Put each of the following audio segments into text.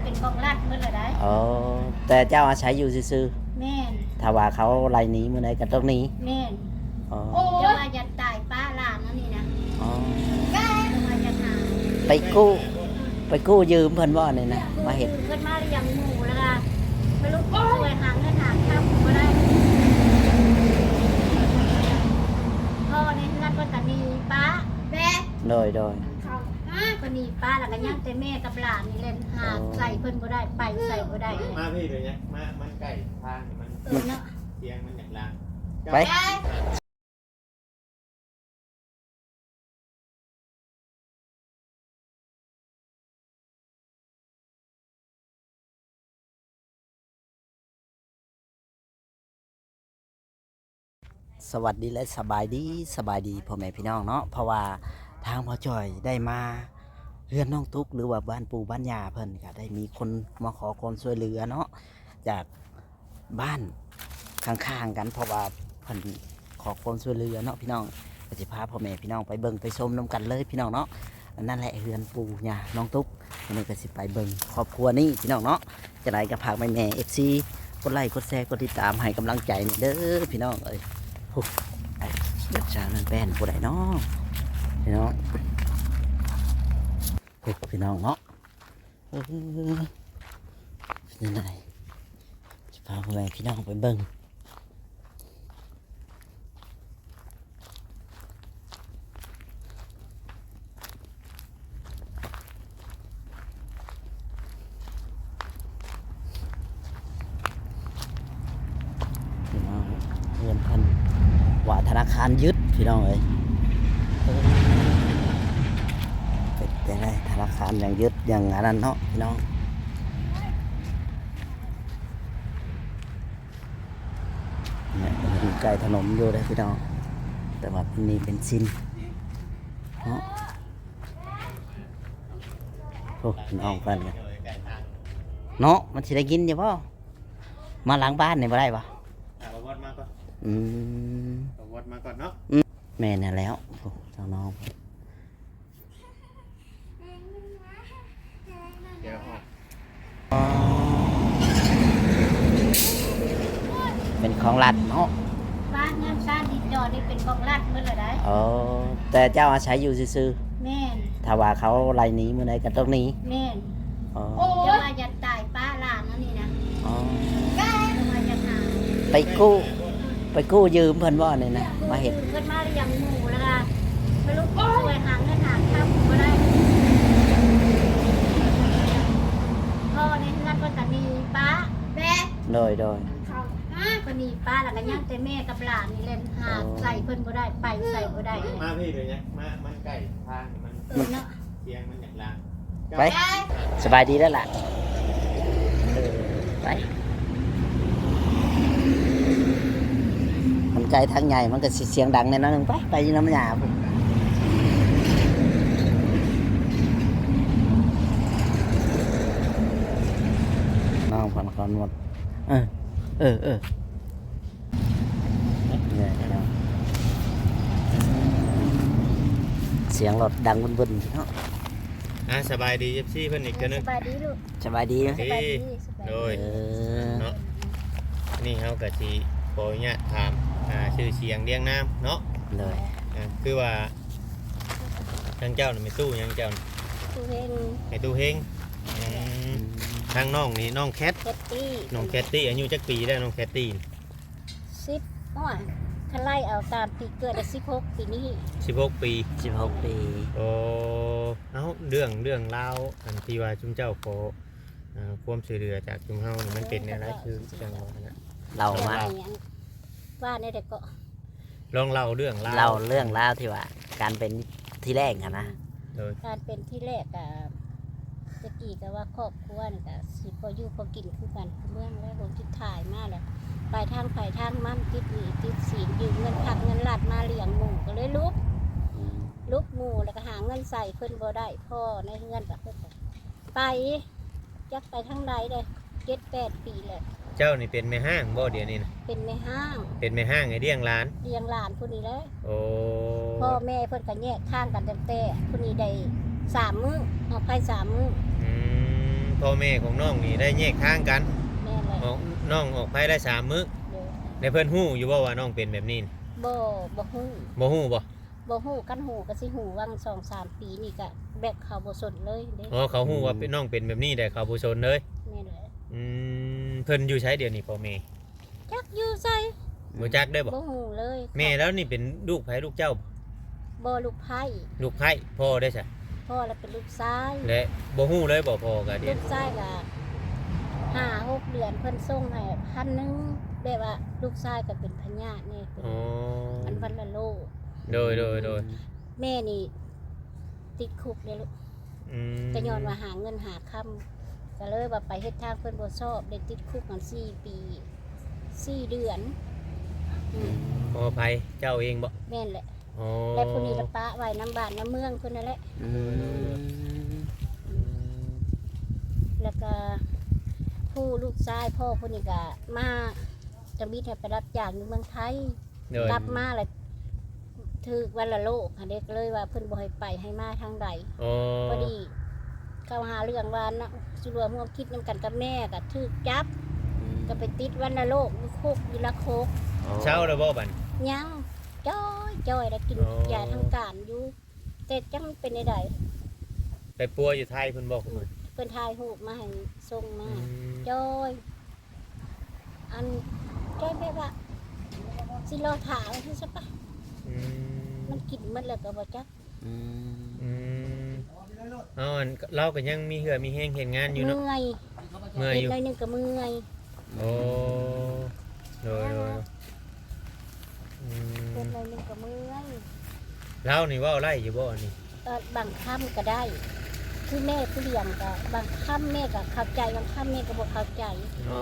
เป็นของรัฐเมื่อไรได้อ๋อแต่เจ้าอาศัยอยู่ซื่อแม่นๆถ้าว่าเขาไล่หนีมื้อใดก็ต้องหนีแม่นอ๋อเจ้าว่าจะตายป้าหลานนั่นนี่นะอ๋อเจ้าว่าจะหาไปกู้ยืมเพิ่นบ่นี่นะมาเฮ็ดเพิ่นมาเลี้ยงหมูแล้วก็ไม่รู้ช่วยหาเงินหาข้าวก็ได้พ่อในเฮือนเพิ่นก็หนีป้าแม่โดยก็หนีป้าแล้วก็ยังแต่แม่กับหลานนี่เล่นหาใส่เพิ่นบ่ได้ไปใส่บ่ได้มาพี่เลยเนี่ยมันใกล้ทางมันเนาะเตียงมันอย่างลางไปสวัสดีและสบายดีพ่อแม่พี่น้องเนาะเพราะว่าทางพ่อจ้อยได้มาเรือนน้องตุ๊กหรือว่าบ้านปู่บ้านย่าเพิ่นก็ได้มีคนมาขอความช่วยเหลือเนาะจากบ้านข้างๆกันเพราะว่าเพิ่นขอความช่วยเหลือเนาะพี่น้องก็สิพาพ่อแม่พี่น้องไปเบิ่งไปชมนํกันเลยพี่น้องเนาะนั่นแหละเรือนปู่ย่าน้องตุ๊กวันนี้ก็สิไปเบิ่งครอบครัวนี้พี่น้องเนาะจะได้ก็ฝากแม่ๆ FC กดไลค์กดแชร์กดติดตามให้กำลังใจเด้อพี่น้องเอ้ยเด็กชาวนั่นแป้นผู้ใดเนาะพี่น้องพี่น้องเนาะเป็นไงจะพาพ่อแม่พี่น้องไปเบิ่งพี่น้องเงินพันว่าธนาคารยึดพี่น้องเอ้ยเป็นยังไงธนาคารยังยึดยังอันนั้นเนาะพี่น้องเนี่ยเป็นไก่ถนนอยู่ได้พี่น้องแต่ว่าที่นี่เป็นซินเนาะโอ้พี่น้องกันกันเนาะมันสิได้กินอยู่ป่ะมาหลังบ้านเนี่ยบ่ได้ป่ะเอาวัดมาก่อนอืมเอาวัดมาก่อนเนาะแม่เนี่ยแล้วเจ้าน้องเดี๋ยวออกเป็นของรัฐเนาะบ้านเงินซ่านดินดอนนี่เป็นของรัฐเมื่อไรได้ อ๋อแต่เจ้าอาศัยอยู่ซื่อแม่นๆถ้าว่าเขาไล่หนีมื้อใดก็ต้องหนีแม่นอ๋อเจ้าว่าจะตายป้าหลานนั่นนี่นะอ๋อเจ้าว่าจะหาไปกู้ยืมเพิ่นบ่นี่นะมาเฮ็ดเพิ่นมาเลี้ยงหมูแล้วก็ไม่รู้ช่วยหาเงินหาข้าวก็ได้พ่อในเฮือนเพิ่นก็หนีป้าแม่โดยก็หนีป้าแล้วก็ยังแต่แม่กับหลานนี่เล่นหาใส่เพิ่นบ่ได้ไปใส่บ่ได้มาพี่เลยเนี่ยมันใกล้ทางมันเนาะเตียงมันอย่างลางไปสบายดีแล้วล่ะไปมันไกลทางใหญ่มันก็เสียงดังแน่นอนนึงไปอยู่น้ำยาพุ่นน้องพันคอนหมดเนี่ยเนาะเสียงรถดังบึ้นๆเนาะสบายดีเอฟซีเพิ่นอีกเท่านึงสบายดีลูกสบายดีนะโดยเนาะนี่เฮาก็สิขออนุญาตถามชื่อเสียงเรียงนามเนาะเลยคือว่าทางเจ้าน่ะไม่ตู้ยังเจ้าตู้เฮงไม่ตู้เฮงทางน้องนี่น้องแคทน้องแคทตี้อายุจักปีได้น้องแคทตี้10อ้อถ้าไล่เอาตามปีเกิด16ปีนี้16ปีโอ้เอ้าเรื่องราวอันที่ว่าจุ่มเจ้าขอความช่วยเหลือจากจุ่มเฮานี่มันเป็นอะไรคือจังหวะนั้นเรามาว่าในเด็กก็ลองเล่าเรื่องราวที่ว่าการเป็นที่แรกนะการเป็นที่แรกตะกี้ก็ว่าครอบครัวนี่ก็สิพออยู่พอกินคือกันเมืองแล้วลงทิศถ่ายมาแล้วไปทางมันติดหนี้ติดสินยืมเงินพักเงินลัดมาเลี้ยงหมูก็เลยลุกหมูแล้วก็หาเงินใส่เพิ่นบ่ได้พ่อในเงินกับเพิ่นไปจักไปทางใดเลย7-8 ปีเลยเจ้านี่เป็นแม่ห้างบ่เดี๋ยวนี้นะเป็นแม่ห้างไอ้เลี้ยงหลานผู้นี้เลยโอ้พ่อแม่เพิ่นก็แยกทางกันแต่ผู้นี้ได้3 มื้อเอาไป3 มื้อ พ่อแม่ของน้องนี่ได้แยกทางกัน แม่นแหละ ออกน้องออกไปได้3 มื้อ โดย ได้เพิ่นฮู้อยู่บ่ว่าน้องเป็นแบบนี้ บ่ฮู้ บ่ฮู้บ่ บ่ฮู้กันฮู้ก็สิฮู้วัง2-3 ปีนี่ก็แบบเขาบ่สนเลยเด้ อ๋อเขาฮู้ว่าเป็นน้องเป็นแบบนี้แต่เขาบ่สนเลย แม่นแหละ เพิ่นอยู่ใช้เดี๋ยวนี้พ่อแม่ จักอยู่ไส บ่จักได้บ่ บ่ฮู้เลย แม่แล้วนี่เป็นลูกไผลูกเจ้า บ่ลูกไผ ลูกไผพ่อได้ซะ พ่อแล้วเป็นลูกชาย และบ่ฮู้เลยบ่พ่อก็เดี๋ ลู ยว กชายก็5-6 เดือนเพิ่นส่งให้1,000แบบว่าลูกชายก็เป็นพญาตินี่เป็น อ๋อ มันวันละโล โดย แม่นี่ติดคุกเลยลูก อืม ก็ย้อนว่าหาเงินหาค่ำก็เลยว่าไปเฮ็ดทางเพิ่นบ่ชอบได้ติดคุกกัน4 ปี 4 เดือนอืม พ่อไผเจ้าเองบ่ แม่นแหละ อ๋อ และผู้นี้ละปะไว้น้ำบ้านน้ำเมืองเพิ่นนั่นแหละ อืม แล้วก็ผู้ลูกชายพ่อผู้นี้ก็มาจะมีให้ไปรับจ้างอยู่เมืองไทย โดย กลับมาแล้วถึกวันละโลกค่ะเด็กเลยว่าเพิ่นบ่ให้ไปให้มาทางใด อ๋อ พอดีเขาหาเรื่องว่านะสิรวมร่วมคิดนํกันกับแม่ก็ถึกจับก็ไปติดวันละโลกอยู่คุกอยู่ละโคก เช้าแล้วบ่บัด ยังจ้อยแล้วกิน อ๋อ ยาทางการอยู่แต่จังมันเป็นใด ไปปัวอยู่ไทยเพิ่นบอกผม ๆเพิ่นถ่ายรูปมาให้ส่งมา อืม จ้อยอันจ้อยแบบว่าสิรอถามคือซะปะ อืม มันกินหมดแล้วก็บ่จัก อืม อืมเอาอันเราก็ยังมีเหือมีแห้งเห็นงานอยู่เนาะ เมื่อย เมื่อย เฮ็ อ ด ยู่ หน่อยหนึงก็เมื่อย โอ้โดยอืม เฮ็ดหน่อยหนึงก็เมื่อย เรานี่เว่าไล่อยู่บ่อันนี้ บางค่ำก็ได้ คือแม่ผู้เลี้ยงก็บางค่ำแม่ก็เข้าใจบางค่ำแม่ก็บ่เข้าใจ อ๋อ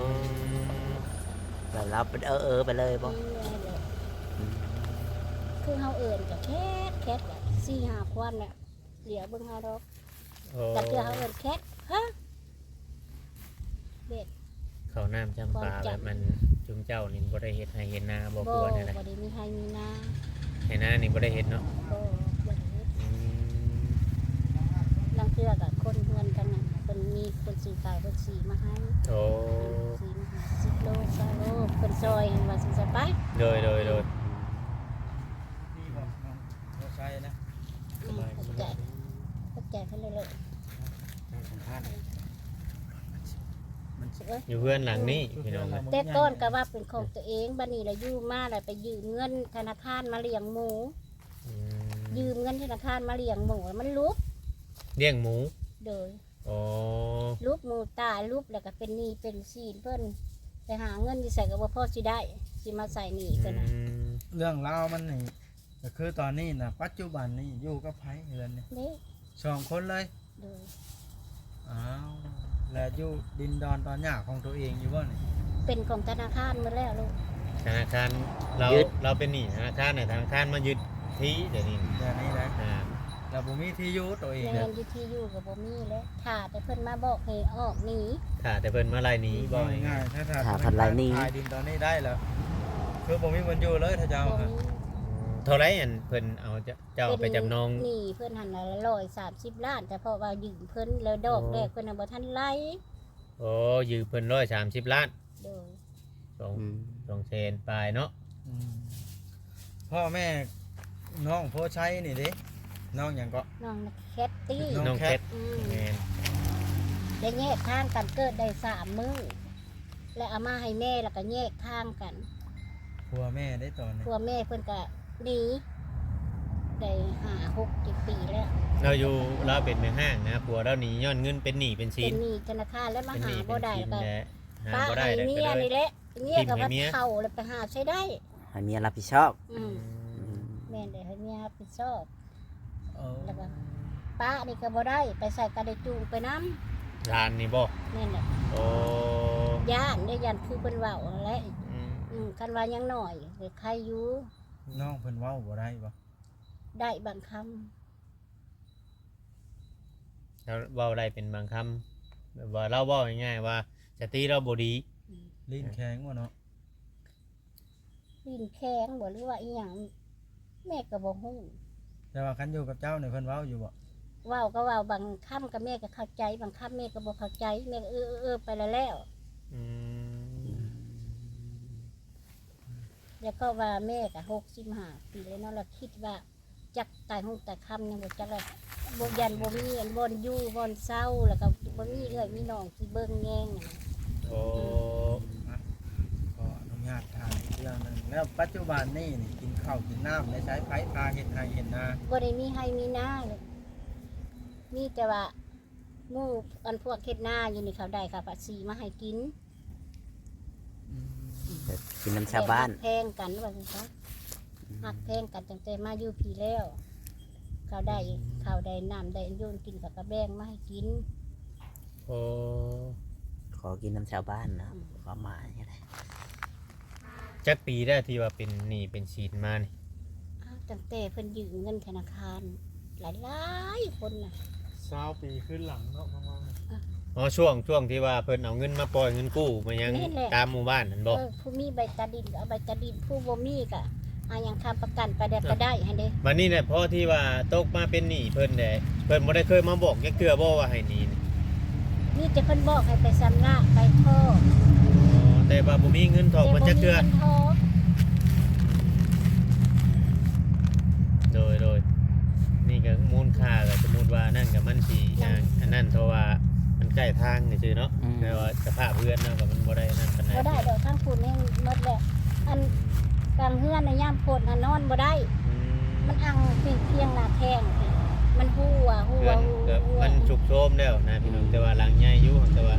แล้วเราเป็นไปเลยบ่ นี่แหละคือเฮาเอิ้นก็แคทก็4-5ควันน่ะเหลียวเบิ่งเฮาดอก โอ้ แต่คือเฮาเอิ้นแคทฮะเด็ด เขาวน้ำจำปา ความจำ แบบมันจุมเจ้านี่บ่ได้เฮ็ดให้เห็นนาบ่ บ่ กลัวนั่นแหละ บ่ได้มีให้มีนา ให้นานี่บ่ได้เฮ็ดเนาะ บ่บ่ได้เฮ็ด อืม ลังเทื่อก็คนเฮือนกันน่ะเพิ่นมีคนซื้อขายเพิ่นสีมาให้ โอ้ สีมาให้10 โล20 โลเพิ่นซอยว่าสิซะไป โดย ใช่นะ เข้าใจเพิ่นเลย สัมภาษณ์ เอ้ย อยู่เพื่อนหลังนี้พี่น้อง แต่ก่อนก็ว่าเป็นของตัวเองบัดนี้ละอยู่มาแล้วไปยืมเงินธนาคารมาเลี้ยงหมู อื ยืมเงินธนาคารมาเลี้ยงหมูแล้วมันลุก เลี้ยงหมู โดย อ๋อ ลุกหมูตายลุกแล้วก็เป็นหนี้เป็นสินเพิ่นไปหาเงินที่ใส่ก็บ่พอสิได้สิมาใส่หนี้เพิ่นน่ะ เรื่องราวมันนี่ก็คือตอนนี้นะปัจจุบันนี่อยู่กับไผเฮือนนี่ เด้ 2 คนเลย โดย อ้าวแล้วอยู่ดินดอนตอนหญ้าของตัวเองอยู่บ่นี่ เป็นของธนาคารหมดแล้วลูก ธนาคารเราเป็นหนี้ธนาคารเนี่ยธนาคารมายึดที่เดี๋ยวนี้ เดี๋ยวนี้นะ อ่า แล้วบ่มีที่อยู่ตัวเอง แม่ เด้อน อยู่ที่อยู่ก็บ่มีแล้วถ้าแต่เพิ่นมาบอกให้ออกหนี ค่ะแต่เพิ่นมาไล่หนี้บ่ บ่ อย ง่ายๆถ้า ถ้าพันไรนี่ ขายดินตอนนี้ได้แล้วคือบ่มีคนอยู่เลยถ้าจะเอา บ่ ค่ะ มี เท่าไรอันเพิ่นเอาเจ้าไปจำนอง หนี้เพิ่นหันละ130 ล้าน แต่เพราะว่ายืมเพิ่นแล้วดอกแรกเพิ่นน่ะบ่ทันไหล โอ้ยืมเพิ่น130 ล้าน โดย 2 แสนปลายเนาะ อืมพ่อแม่น้องโพชัยนี่เด้น้องหยังก็ น้องแคทตี้ น้ น้ อ อง ง แค แค ท ท อืม แม่น ได้แยกทางกันเกิดได้3 มื้อและเอามาให้แม่แล้วก็แยกทางกัน ผัวแม่ได้ตอนนี้ พัวแม่เพิ่นก็หนีได้5-6 ปีแล้ว เราอยู่เราเป็นแม่ห้างนะผัวเราหนีย้อนเงินเป็นหนี้เป็นสิ เป็น นหนี้ธนาคารแล้วมา เป็นห หา นี้ บ่ เป็น ได้ สิน ก็ แหละหา ป้า บ่ได้ ให้ แล้ว เมี ก็ ย เลย นี่แหละเมียก็ว่า ให้เมีย เข้าแล้วไปหาใช้ได้ ให้เมียรับผิดชอบ อืมแม่นได้ให้เมียรับผิดชอบ เออ แล้วก็ป้านี่ก็บ่ได้ไปใส่กระไดจูงไปน้ำ ร้านนี่บ่ แม่นแหละ โอ้ ย่านได้ย่านคือเพิ่นเว้าแหละ อืม คันว่ายังน้อยเด็กใครอยู่ น้องเพิ่นเว้าบ่ได้บ่ ได้บางคำ แล้วเว้าได้เป็นบางคำแบบว่าเราเว้าง่ายๆว่าสติเราบ่ดี ลิ้นแข็งบ่เนาะ ลิ้นแข็งบ่หรือว่าอีหยังแม่ก็บ่ฮู้ แต่ว่าคันอยู่กับเจ้าเนี่ยเพิ่นเว้าอยู่บ่ เว้าก็เว้าบางคำก็แม่ก็เข้าใจบางคำแม่ก็บ่เข้าใจแม่ก็ไปแล้ว อืม แล้วก็ว่าแม่ก็65ปีแล้วเนาะเราคิดว่าจักตายหูตายคำยังบ่จักเลยบ่ยันบ่มีอันบ่อนอยู่บ่อนเศร้าแล้วก็บ่มีเอื้อยมีน้องที่เบิ่งแยงนั่นน่ะ โอ้ ขออนุญาตถามอีกเรื่องหนึงแล้วปัจจุบันนี่กินข้าวกินน้ำได้ใช้ไผพาเฮ็ดไร่เฮ็ดนา บ่ได้มีให้มีหน้าเลยมีแต่ว่าหมู่อันพวกเฮ็ดนาอยู่นี่เขาได้ค่ะภาษีมาให้กิน กินน้ำชาวบ้าน แพงกันว่าซั่นซะหักแพงกันตั้งแต่มาอยู่พี่แล้ว เขาได้น้ำได้อันโยนกินกับกระแบงมาให้กิน โอ้ ขอกินน้ำชาวบ้านนะความหมายอะไร จักปีได้ที่ว่าเป็นหนี้เป็นสินมานี่ อ้าวตั้งแต่เพิ่นยืมเงินธนาคารหลายๆคนน่ะ 20ปีขึ้นหลังเนาะประมาณ อ๋อช่วงที่ว่าเพิ่นเอาเงินมาปล่อยเงินกู้มายังตามหมู่บ้านนั่นบ่ ผู้มีใบตาดินก็เอาใบตาดินผู้บ่มีก็อายังทำประกันไปได้ก็ได้หั่นเด้ บัดนี้เนี่ยพอที่ว่าตกมาเป็นหนี้เพิ่นได้เพิ่นบ่ได้เคยมาบอกจักเทื่อบ่ว่าให้หนี้นี่ นี่จะเพิ่นบอกให้ไปสำระไปท่อ อ๋อแต่ว่าบ่มีเงินทองเพิ่นจักเทื่อ แต่บ่มีงินทอง โดยนี่ก็มูลค่าก็สมมุติว่านั่นก็มันสิอันนั้นเพราะว่ามันใกล้ทางนี่ซื่อเนาะแต่ว่าสภาพเรือนเนาะก็มันบ่ได้นั่นปานใด บ่ได้ดอกทางฝุ่นแห้งหมดแหละอันกลางเฮือนในยามฝนหานอนบ่ได้ อืม มันอังเพียงหน้าแข้งมันหัว เรือนก็มันฉุกโทรมแล้วนะพี่น้องแต่ว่าหลังใหญ่อยู่แต่ว่า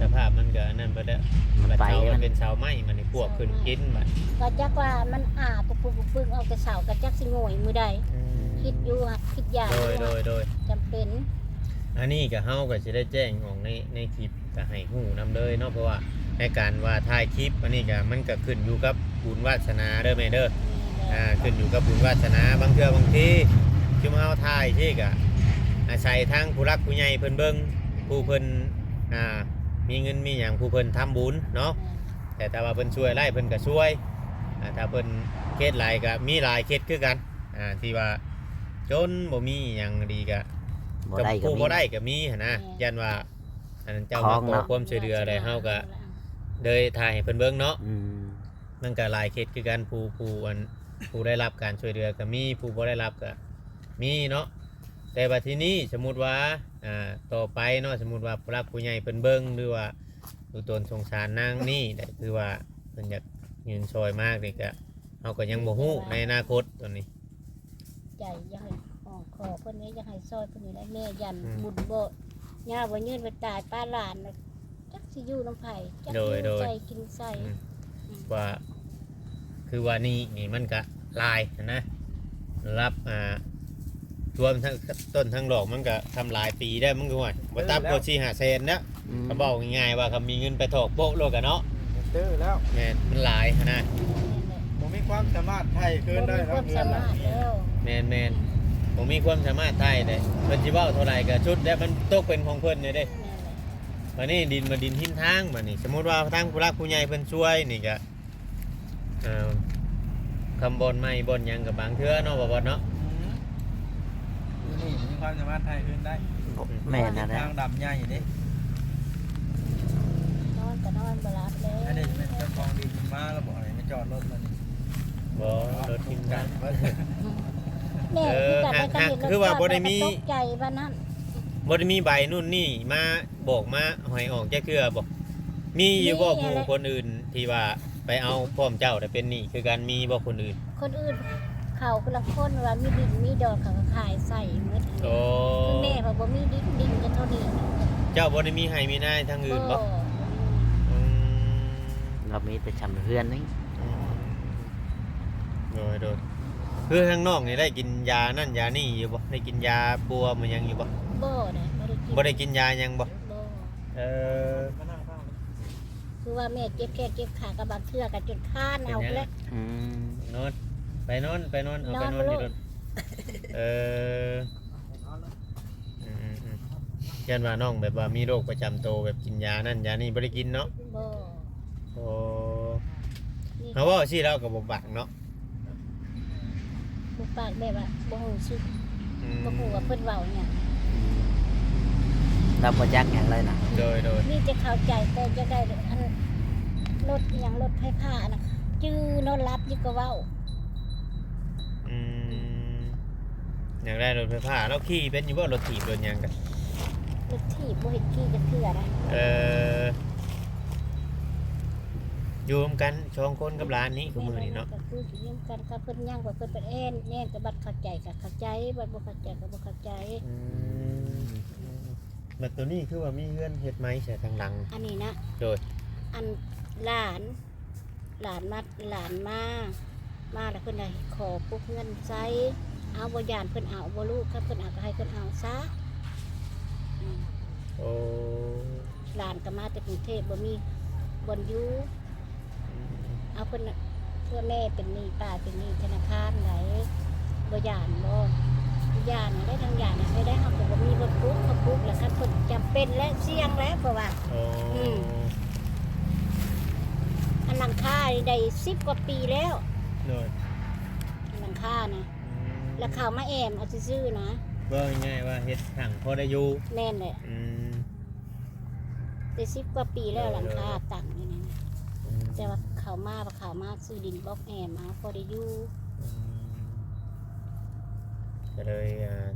สภาพมันก็อันนั้นบ่ได้ มันไป เสา มั มัน นเป็นเสาไม้มันนี่พวกขึ้นกินบัด ก็จักว่ามันปุบปึ้งเอาแต่เสาก็จักสิโง่ยมือใดคิดอยู่คิดยาก โดย จำเป็น อันนี้ก็เฮาก็สิได้แจ้งออกในคลิปก็ให้ฮู้นำเลยเนาะเพราะว่าในการว่าถ่ายคลิปอันนี้ก็มันก็ขึ้นอยู่กับบุญวาสนาเด้อแม่เด้อขึ้นอยู่กับบุญวาสนาบางเทื่อบางทีชุมเฮาถ่ายที่ก็อาศัยทางผู้รักผู้ใหญ่เพิ่นเบิ่งผู้เพิ่นมีเงินมีหยังผู้เพิ่นทำบุญเนาะแต่ถ้าว่าเพิ่นช่วยไล่เพิ่นก็ช่วยถ้าเพิ่นเคสหลายก็มีหลายเคสคือกันที่ว่าจนบ่มีหยังดีก็ บ่ได้ก็ ผู้ มี บ่ได้ก็มีหันนะยันว่าอันนั้นเจ้า ข มา อง ขอ เนาะ ความช่วยเหลืออะไรเฮาก็เลยถ่ายให้เพิ่นเบิ่งเนาะ อืม มันก็หลายเคสคือกันผู้ได้รับการช่วยเหลือก็มีผู้บ่ได้รับก็มีเนาะแต่บัดทีนี้สมมุติว่าต่อไปเนาะสมมุติว่าผู้รักผู้ใหญ่เพิ่นเบิ่งหรือว่าดูตนสงสารนางนี่ได้คือว่าเพิ่นอยากยืนซอยมากนี่ก็เฮาก็ยังบ่ฮู้ในอนาคตตัวนี้ ใจอยังให้ขอเพิ่นนี้อยังให้ซอยเพิ่นนี่ได้แม่ยัน อืม บุญบ่ย่าบ่ยืนไปตายป้าหลานน่ะจักสิอยู่น้ำไผจัก โด สิ ย อยู่ โดย ใส่กินใส่ ว่าคือว่านี่มันก็ลายนะรับรวมทั้งต้นทั้งดอกมันก็ทำหลายปีได้มันก็ว่าบ่ตับกว่า4-5 แสนนะ อืม เขาบอกง่ายๆว่าเขามีเงินไปถอกโป๊ะโลกกันเนาะ ตื้อแล้ว แม่นมันหลายนะ แม่นแหละ บ่มีความสามารถไทยคืนได้ บ่มีค เนาะ วามสามารถแล้ว แม่นผมมีความสามารถไทยได้เพิ่นสิเว้าเท่าไหร่ก็ชุดแล้วมันตกเป็นของเพิ่นเนี่ยเด้ แม่นแหละ วันนี้ดินมาดินหินทางมานี่สมมุติว่าทางผู้รักผู้ใหญ่เพิ่นช่วยนี่ก็คำบนไม่บนหยังกับบางเทื่อเนาะบ่เนาะ นี่มีความสามารถไทยคืนได้ แม่นะนะ ทางดำใหญ่เด้ นอนก็นอนบ่หลับแล้ว อันนี้เป็นเจ้าของดินมาแล้วบอกอะไรมาจอดรถมันนี่ บ่รถทิมกัน แม่คือว่าบ่ได้มีตกใจว่านั้น บ่ได้มีใบนู่นนี่มาบอกมาหอยออกจักเทื่อบ่มีอยู่บ่ผู้คนอื่นที่ว่าไปเอาพร้อมเจ้าแต่เป็นหนี้คือการมีบ่คนอื่น คนอื่นเขาคนละคนว่ามีดินมีดอนเขาก็ขายใส่หมด โอ้ คือแม่เขาบ่มีดินกันเท่านี้ เจ้าบ่ได้มีให้มีนายทางอื่นบ่อืม เรามีแต่ชำเพื่อนนี่ โดยคือทางนอกนี่ได้กินยานั่นยานี่อยู่บ่ได้กินยาปัวมันยังอยู่บ่ บ่นะบ่บ่ได้กินได้กินยายังบ่ บ่ เออ มานั่งเฝ้า คือว่าแม่เจ็บแค่เจ็บขากับบางเทื่อก็จนค้านเอาแล้ว อืม นอนไปนอนเอาไปนอน นอน ที่ ลู ร ก ถเออยันว่าน้องแบบว่ามีโรคประจำตัวแบบกินยานั่นยานี่บ่ได้กินเนาะ บ่ โอ้ นี่ เขาว่าสิเราก็บ่บักเนาะ บุปากแบบว่าบ่ฮู้สึก อืม บ่ฮู้ว่าเพิ่นเว้าหยัง เราบ่จักหยังเลยนะ โดย นี่จะเข้าใจแต่จะได้อันรถอหย่างรถไฟฟ้านะจื้อนอนรับอยู่ก็เว้า อืมอยากได้รถไฟฟ้าเราขี่เป็นอยู่บ่รถถีบรถหยังกัน รถถีบบ่เห็นขี่จะเถื่อนะ อยู่ร่วมกันช่องคนกับร้านนี้คือมือนี่เนาะ ก็คือสิยืมกันกับเพิ่นย่างกับเพิ่นเป็นแอนแน่ก็บัดเข้าใจก็เข้าใจบัดบ่เข้าใจก็บ่เข้าใจ แบบตัวนี้คือว่ามีเงื่อนเฮ็ดไหมใช่ทางหลัง อันนี้นะ โดย อันหลานมาแล้วเพิ่นได้ขอปุ๊บเงินใช้เอาบ่ย่านเพิ่นเอาบ่ลูกครับเพิ่นเอาก็ให้เพิ่นเอาซะอืม โอ้ หลานก็มาจากกรุงเทพบ่มีบ่อนอยู่เอาเพิ่นน่ะเพื่อแม่เป็นหนี้ป้าเป็นหนี้ธนาคารไหนบ่ย่านบ่ย่านได้ทั้งย่านน่ะไม่ได้เฮาก็บ่มีรถปุ๊บเขาปุ๊บแล้วคันเพิ่นจำเป็นและเสี่ยงแล้วเพราะว่า โอ้ อันหลังคานี่ได้10กว่าปีแล้ว โดย อันหลังคานะแล้วเขามาแอมเอาซื่อๆนะ ว่าง่ายๆว่าเฮ็ดถังพอได้อยู่ แม่นแหละ อืม ได้10กว่าปีแล้วหลังคาตั้งอยู่นี่นะแต่ว่าเขามาซื้อดินบล็อกแอมเอาพอได้อยู่ ก็เลย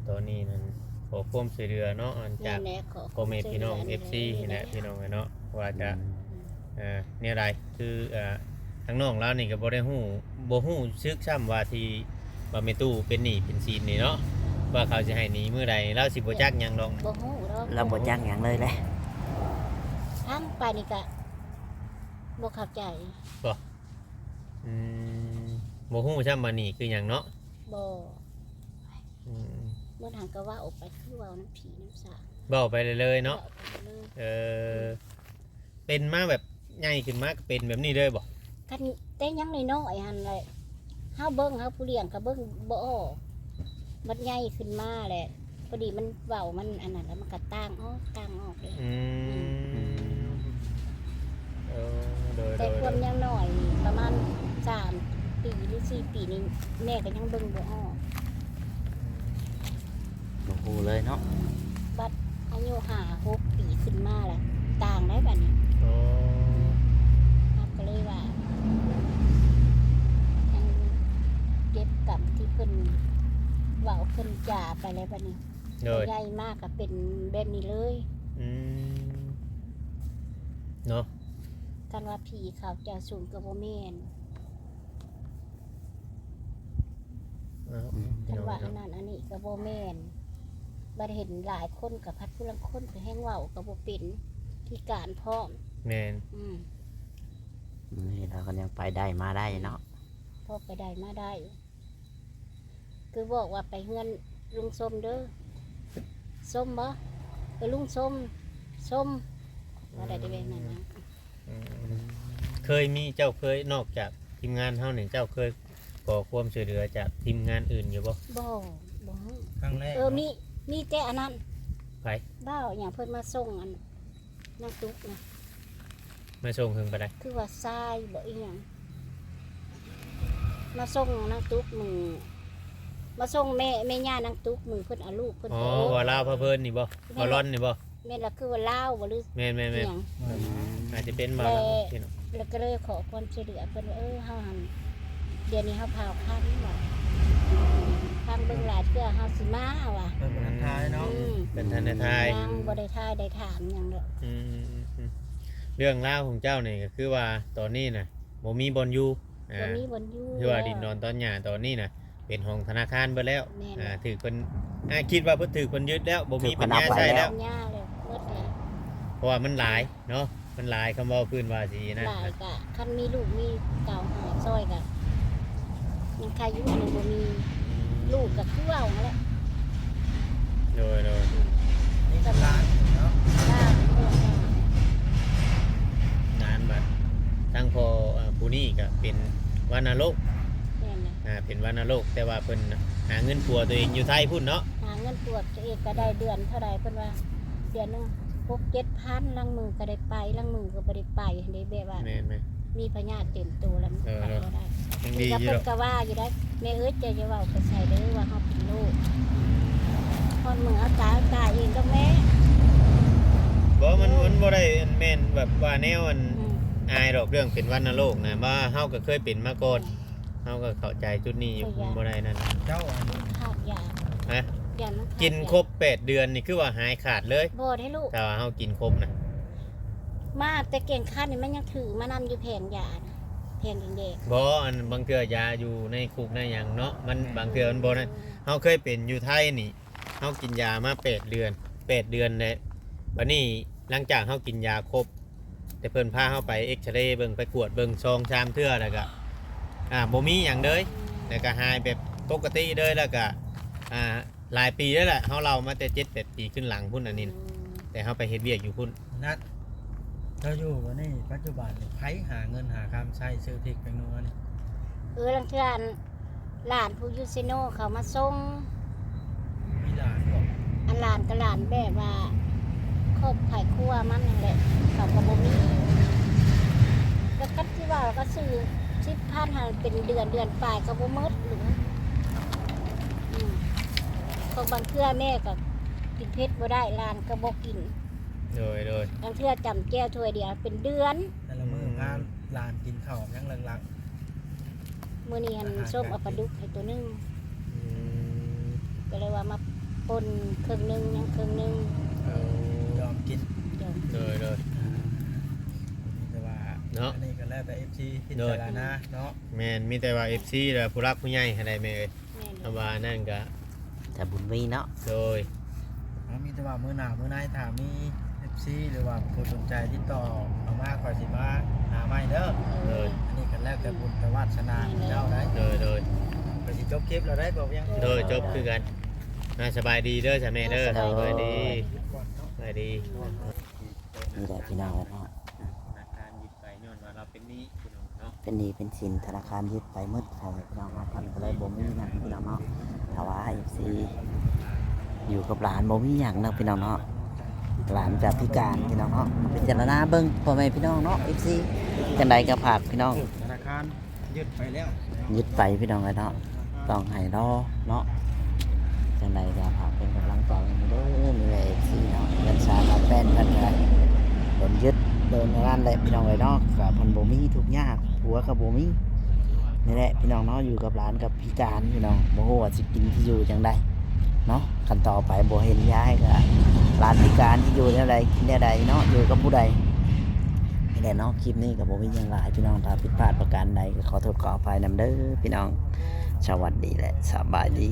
ตอนนี้นั้นขอความช่วยเหลือเนาะอัน แม่ จาก นแหละขอ พ่อแม่พี่น้อง FC นี่แหละพี่น้องเนาะว่าจะเนี่ยไรคือทางน้องเรานี่ก็บ่ได้ฮู้บ่ฮู้ซึกซ้ำว่าที่ว่าแม่ตู้เป็นหนี้เป็นซีนนี่เนาะว่าเขาสิให้หนี้มื้อใดเราสิบ่จักหยังดอก บ่ฮู้ดอก เราบ่จักหยังเลยแหละ ทั้งไปนี่ก็บ่เข้าใจ อืมบ่ฮู้ซ้ำว่านี่คือหยังเนาะ บ่ อืม เมื่อทางก็ว่าออกไปคือเว้าน้ำผีน้ำสา เว้าไปเลยๆเนาะ ว้ไปเลย เป็นมาแบบใหญ่ขึ้นมาก็เป็นแบบนี้เลยบ่ คันแต่ยังน้อยๆหั่นแหละเฮาเบิ่งเฮาผู้เลี้ยงก็เบิ่งบ่ออกมันใหญ่ขึ้นมาแหละพอดีมันเว้ามันอันนั้นแล้วมันก็ต่างออกเลย อืมโดย แต่ความยังน้อยนี่ประมาณ3 ปีหรือ4 ปีนี่แม่ก็ยังเบิ่งบ่ออก บ่ฮู้เลยเนาะ บัดอายุ5-6 ปีขึ้นมาแหละต่างได้บัดนี้ โอ้ เราก็เลยว่ายังเก็บกับที่เพิ่นเว้าเพิ่นจ่าไปแล้วบัดนี้ โดย ใหญ่มากก็เป็นแบบนี้เลย อืมเนาะ กันว่าผีเขาจะสูงกับบ่แม่น กันว่าอันนั้นอันนี้ก็บ่แม่นบัดเห็นหลายคนกับพัดผู้ลังคนไปแห้งเว้าก็บ่เป็นที่การพร้อม แมน นี่เราก็ยังไปได้มาได้เนาะ พอไปได้มาได้ คือบอกว่าไปเฮือนลุงส้มเด้อส้มบ่ไปลุงส้มว่าได้แบบนั้นนะ เคยมีเจ้าเคยนอกจากทีมงานเท่าหนึ่งเจ้าเคยขอความช่วยเหลือจากทีมงานอื่นอยู่บ่ บ่ ครั้งแรก มีแต่อันนั้น ไป บ้าวอย่างเพิ่นมาส่งอันนางตุ๊กนะ มาส่งถึงไปได้ คือว่าทรายบ่อีหยังมาส่งนางตุ๊กมือมาส่งแม่ย่านางตุ๊กมือเพิ่นเอาลูกเพิ่น อ๋อ ไปโอ้ ว่าลาวพะเพิ่นนี่บ่ว่าร้อนนี่บ่ แม่นละคือว่าลาวบ่หรือ แม่น อี ๆ หยัง อาจจะเป็นมาพี่น้อง แล้วก็เลยขอความช่วยเหลือเพิ่นว่าเฮาหันเดี๋ยวนี้เฮาพาข้างว่าข้างเบิ่งหลายเทื่อเฮาสิมาว่ะ เป็นวันท้ายเนาะ เป็นทันทาย ยังบ่ได้ทายได้ถามหยังดอก เรื่องราวของเจ้านี่ก็คือว่าตอนนี้น่ะบ่มีบอลอยู่ บ่มีบ่อยู่ คือว่าดินนอนตอนหญ้าตอนนี้น่ะเป็นของธนาคารเบิดแล้ว แม่น ถือเพิ่นคิดว่าเพิ่นถือเพิ่นยึดแล้วบ่มีปัญญาใช้แล้ว ย่าแล้วหมดแล้ว เพราะว่ามันหลายเนาะมันหลายคำว่าพื้นว่าสินะ หลายกะคันมีลูกมีเก่าหาซอยกะยังใครอยู่อันนึงบ่มีลูกก็คือเว้าหั่นแหละ โดย นี่ก็ร้านเนาะ ล่าเรื่องล่าง านบัดทั้งพอผู้นี้ก็เป็นวานรก แม่นน่ะ เป็นวานรกแต่ว่าเพิ่นหาเงินปัวตัวเองอยู่ไทยพุ่นเนาะ หาเงินตรวจตัวเองก็ได้เดือนเท่าใดเพิ่นว่าเดือนหนึง6-7,000ลังมือก็ได้ไปลังมือก็บ่ได้ไปหั่นเด้แบบว่า แม่น มีพญาติเต็มตัวแล้วมันไปบ่ได้ ๆยังดี ก็ อยู่ เพิ่ ด น อก ก็ว่าอยู่ได้แม่เอ้ยจะเว้าไปใส่เด้อว่าเฮาเป็นลูกพอนมือเอาตาเองก็แม่ บ่มันบ่ได้แม่นแบบว่าแนวอัน อืม อายดอกเรื่องเป็นวัณโรคนะว่าเฮาก็เคยเป็นมาก่อนเฮาก็เข้าใจจุดนี้อยู่มันบ่ได้นั่น เจ้าอัน ขาดยา ฮะ ยามันขาด กิน ยา ครบ8เดือนนี่คือว่าหายขาดเลย บ่ได้ลูก แต่ว่าเฮากินครบนะ มาแต่เก่งคันนี่มันยังถือมานำอยู่แผงยานะแผงแดง บ่อันบางเทื่อยาอยู่ในคุกในหยังเนาะมันบางเทื่อมันบ่นะเฮาเคยเป็นอยู่ไทยนี่เฮากินยามา8เดือน8 เดือนเลยบัดนี้หลังจากเฮากินยาครบแต่เพิ่นพาเฮาไปเอ็กซเรย์เบิ่งไปกวดเบิ่ง2-3เทื่อแล้วก็บ่มีหยังเลยแล้วก็หายแบบปกติเลยแล้วก็หลายปีแล้วแหละเฮาเล่ามาแต่7-8 ปีขึ้นหลังพุ่นอันนี้นะแต่เฮาไปเฮ็ดเวียกอยู่พุ่น นัดเจ้าอยู่วันนี้ปัจจุบันนี่ไผหาเงินหาคำใช้ซื้อพริกไปนัวนี่ ลังเทื่อหลานผู้อยูซิโนเขามาส่ง มีหลานบอก อันหลานกับหลานแบบว่าครอบไข่ครัวมันนั่นแหละเขาก็บ่มีแล้วก็ที่ว่าก็ซื้อ10,000หาเป็นเดือนปลายก็บ่หมดหรือพอบางเทื่อแม่ก็กินเผ็ดบ่ได้หลานก็บ่กิน โดย บางเทื่อจำแก้วถ้วยเดียวเป็นเดือน แต่ละมื้อพาหลานกินข้าวยังหลัง มื้อนี้หันส้มเอาปลาดุกให้ตัวหนึง อืม ก็เลยว่ามาปนครึ่งหนึงยังครึ่งหนึง ๆยอมกิน เดี๋ยว โดย มีแต่ว่า เนาะ อันนี้ก็แล้วแต่ FC พิจารณาเนาะ แม่นมีแต่ว่า FC แล้วผู้รักผู้ใหญ่ให้ได้แม่เอ้ย แม่น ถ้าว่านั่นก็ แต่บุญมีเนาะ โดย เอามีแต่ว่ามื้อหน้ามื้อไหนถ้ามี FC หรือว่าผู้สนใจติดต่อเอามาขอยสิมาหาใหม่เด้อ เลย อันนี้ก็แล้วแต่บุญแต่วาสนาของเจ้าได้ โดย ก็สิจบคลิปเราได้บอกยัง โดยจบคือกันสบายดีเด้อจ้ะแม่เด้อสบายดี ก่อนเนาะ สบายดี นี่แหละพี่น้องเนาะ ธนาคารยึดไปย้อนว่าเราเป็นหนี้พี่น้องเนาะ เป็นหนี้เป็นสินธนาคารยึดไปหมืดของพี่น้องเนาะเพิ่นก็เลยบ่มีหยังพี่น้องเนาะถ้าว่า FC อยู่กับหลานบ่มีหยังเนาะพี่น้องเนาะหลานจะพิการพี่น้องเนาะพิจารณาเบิ่งพ่อแม่พี่น้องเนาะ FC จังใดก็ฝากพี่น้อง ธนาคารยึดไปแล้ว ยึดไปพี่น้องเลยเนาะต้องให้รอเนาะจังใดก็ฝากเป็นกำลังใจให้เด้อมีอะไรที่เนาะเงินสาขาแป้นเพิ่นก็โดนยึดโดนนั่นแหละพี่น้องเลยเนาะกับเพิ่นบ่มีทุกข์ยากหัวก็บ่มีนี่แหละพี่น้องเนาะอยู่กับหลานกับพิการพี่น้องบ่ฮู้ว่าสิกินที่อยู่จังใดเนาะกันต่อไปบ่เห็นยายก็หลานพิการที่อยู่แนวใดกินแนวใดเนาะอยู่กับผู้ใดนี่แหละเนาะคลิปนี้ก็บ่มีหยังหลายพี่น้องถ้าผิดพลาดประการใดก็ขอโทษขออภัยนำเด้อพี่น้องสวัสดีและสบายดี